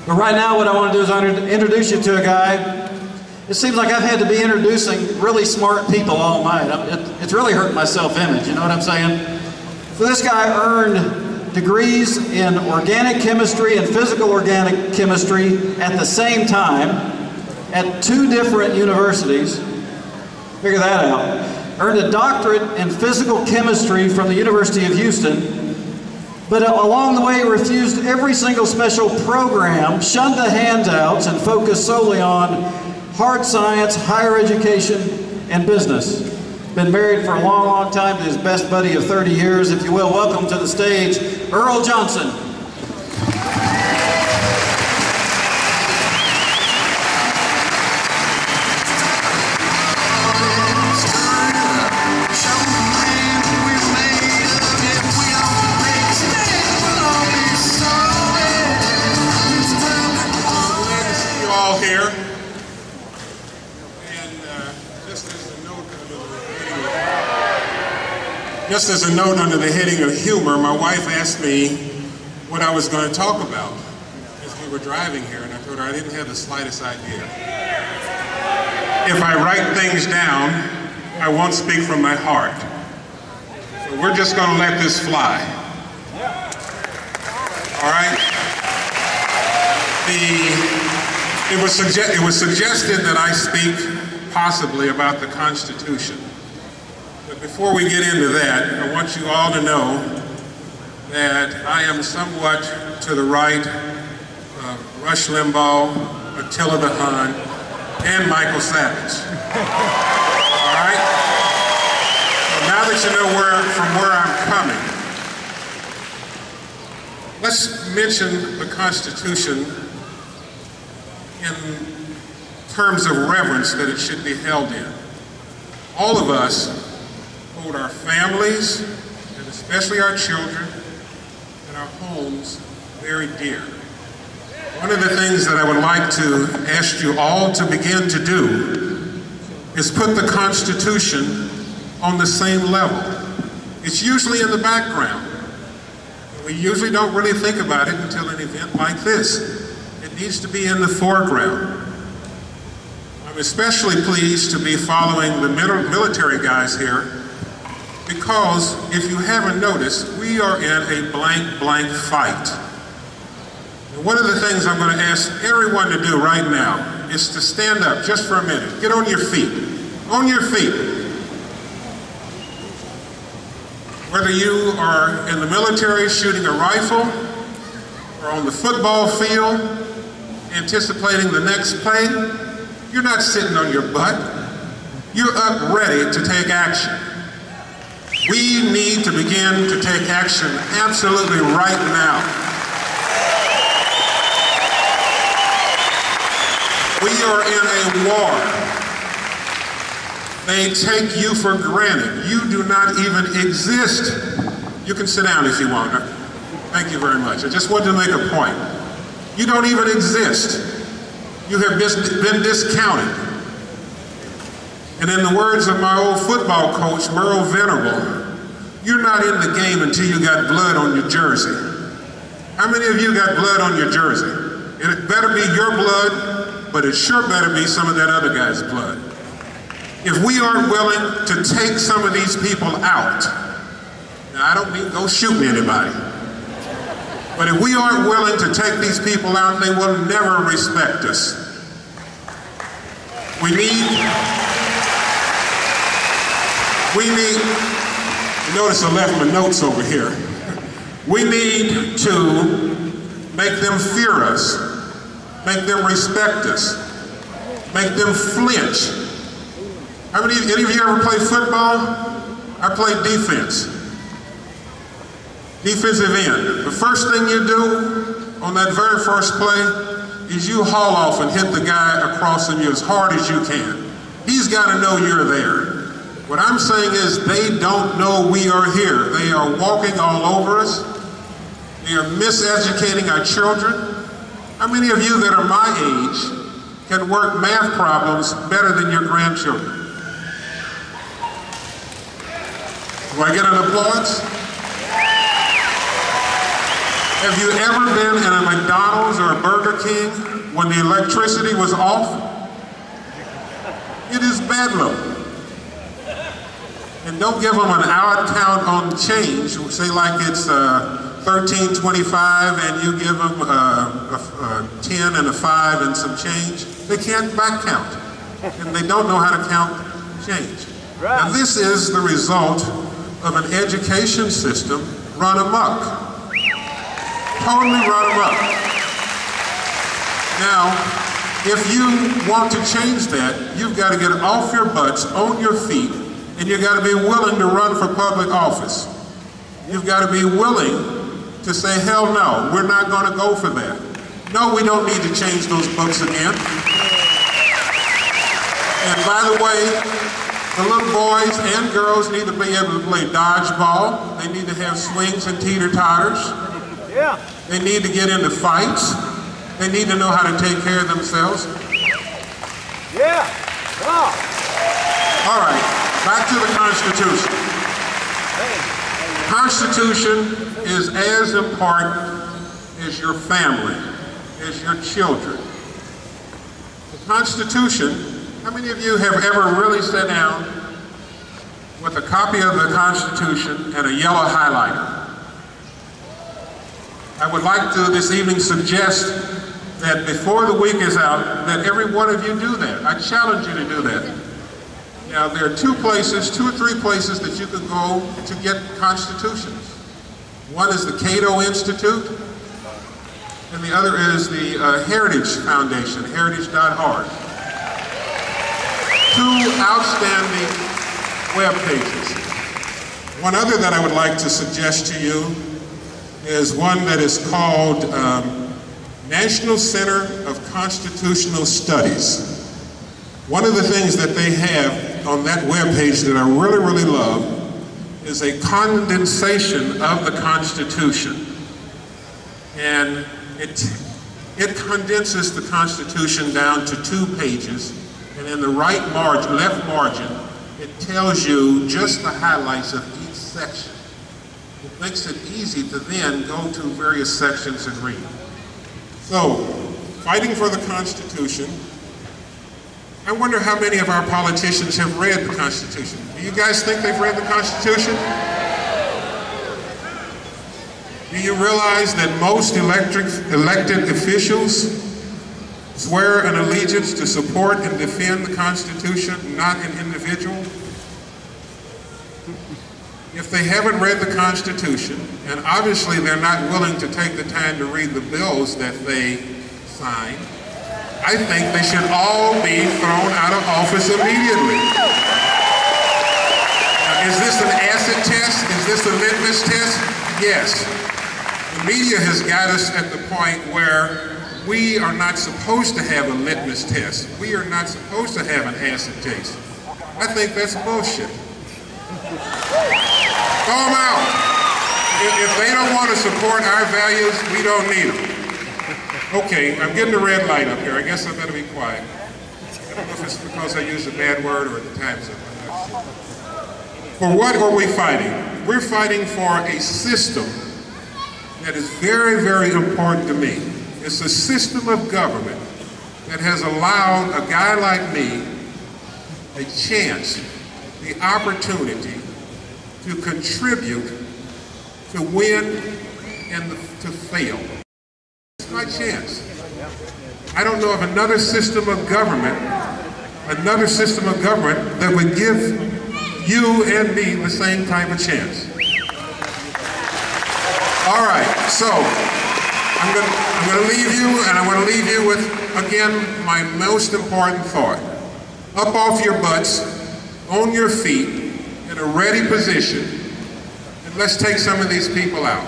But right now what I want to do is introduce you to a guy. It seems like I've had to be introducing really smart people all night. It's really hurting my self-image, you know what I'm saying? So this guy earned degrees in organic chemistry and physical organic chemistry at the same time at 2 different universities. Figure that out. Earned a doctorate in physical chemistry from the University of Houston. But along the way, he refused every single special program, shunned the handouts, and focused solely on hard science, higher education, and business. Been married for a long, long time to his best buddy of 30 years. If you will, welcome to the stage, Earl Johnson. Here, and just as a note under the heading of humor, my wife asked me what I was going to talk about as we were driving here, and I told her I didn't have the slightest idea. If I write things down, I won't speak from my heart. So we're just going to let this fly. All right? It was suggested that I speak possibly about the Constitution. But before we get into that, I want you all to know that I am somewhat to the right of Rush Limbaugh, Attila the Hun, and Michael Savage. All right? So now that you know from where I'm coming, let's mention the Constitution in terms of reverence that it should be held in. All of us hold our families, and especially our children, and our homes very dear. One of the things that I would like to ask you all to begin to do is put the Constitution on the same level. It's usually in the background. We usually don't really think about it until an event like this. It needs to be in the foreground. I'm especially pleased to be following the military guys here because if you haven't noticed, we are in a blank fight. And one of the things I'm going to ask everyone to do right now is to stand up just for a minute. Get on your feet. On your feet. Whether you are in the military shooting a rifle or on the football field anticipating the next play, you're not sitting on your butt. You're up ready to take action. We need to begin to take action absolutely right now. We are in a war. They take you for granted. You do not even exist. You can sit down if you want. Thank you very much. I just wanted to make a point. You don't even exist. You have been discounted. And in the words of my old football coach, Merle Venerable, you're not in the game until you got blood on your jersey. How many of you got blood on your jersey? It better be your blood, but it sure better be some of that other guy's blood. If we aren't willing to take some of these people out, now I don't mean go shooting anybody, but if we aren't willing to take these people out, they will never respect us. We need, notice I left my notes over here. We need to make them fear us, make them respect us, make them flinch. Any of you ever play football? I played defense. Defensive end. The first thing you do on that very first play is you haul off and hit the guy across from you as hard as you can. He's got to know you're there. What I'm saying is they don't know we are here. They are walking all over us. They are miseducating our children. How many of you that are my age can work math problems better than your grandchildren? Do I get an applause? Have you ever been in a McDonald's or a Burger King when the electricity was off? It is bedlam. And don't give them an hour count on change. Say like it's $13.25 and you give them a 10 and a 5 and some change. They can't back count. And they don't know how to count change. Now this is the result of an education system run amok. Totally run amok. Now, if you want to change that, you've got to get off your butts, on your feet, and you've got to be willing to run for public office. You've got to be willing to say, hell no, we're not going to go for that. No, we don't need to change those books again. And by the way, the little boys and girls need to be able to play dodgeball. They need to have swings and teeter-totters. Yeah. They need to get into fights. They need to know how to take care of themselves. Yeah. Come on. All right, back to the Constitution. The Constitution is as important as your family, as your children. The Constitution, how many of you have ever really sat down with a copy of the Constitution and a yellow highlighter? I would like to this evening suggest that before the week is out, that every one of you do that. I challenge you to do that. Now, there are 2 or 3 places that you can go to get constitutions. One is the Cato Institute, and the other is the Heritage Foundation, heritage.org. 2 outstanding web pages. One other that I would like to suggest to you is one that is called National Center of Constitutional Studies. One of the things that they have on that webpage that I really, really love is a condensation of the Constitution. And it condenses the Constitution down to 2 pages, and in the left margin, it tells you just the highlights of each section. It makes it easy to then go to various sections and read. So, fighting for the Constitution, I wonder how many of our politicians have read the Constitution. Do you guys think they've read the Constitution? Do you realize that most elected officials swear an allegiance to support and defend the Constitution, not an individual? If they haven't read the Constitution, and obviously they're not willing to take the time to read the bills that they sign, I think they should all be thrown out of office immediately. Now, is this an acid test? Is this a litmus test? Yes. The media has got us at the point where we are not supposed to have a litmus test. We are not supposed to have an acid test. I think that's bullshit. Throw them out. If they don't want to support our values, we don't need them. Okay, I'm getting a red light up here. I guess I better be quiet. I don't know if it's because I used a bad word or the time's up. I'm not sure. For what are we fighting? We're fighting for a system that is very, very important to me. It's a system of government that has allowed a guy like me a chance, the opportunity to contribute, to win, and to fail. It's my chance. I don't know of another system of government that would give you and me the same type of chance. All right, so I'm going to leave you, and I want to leave you with, again, my most important thought. Up off your butts, on your feet, in a ready position, and let's take some of these people out.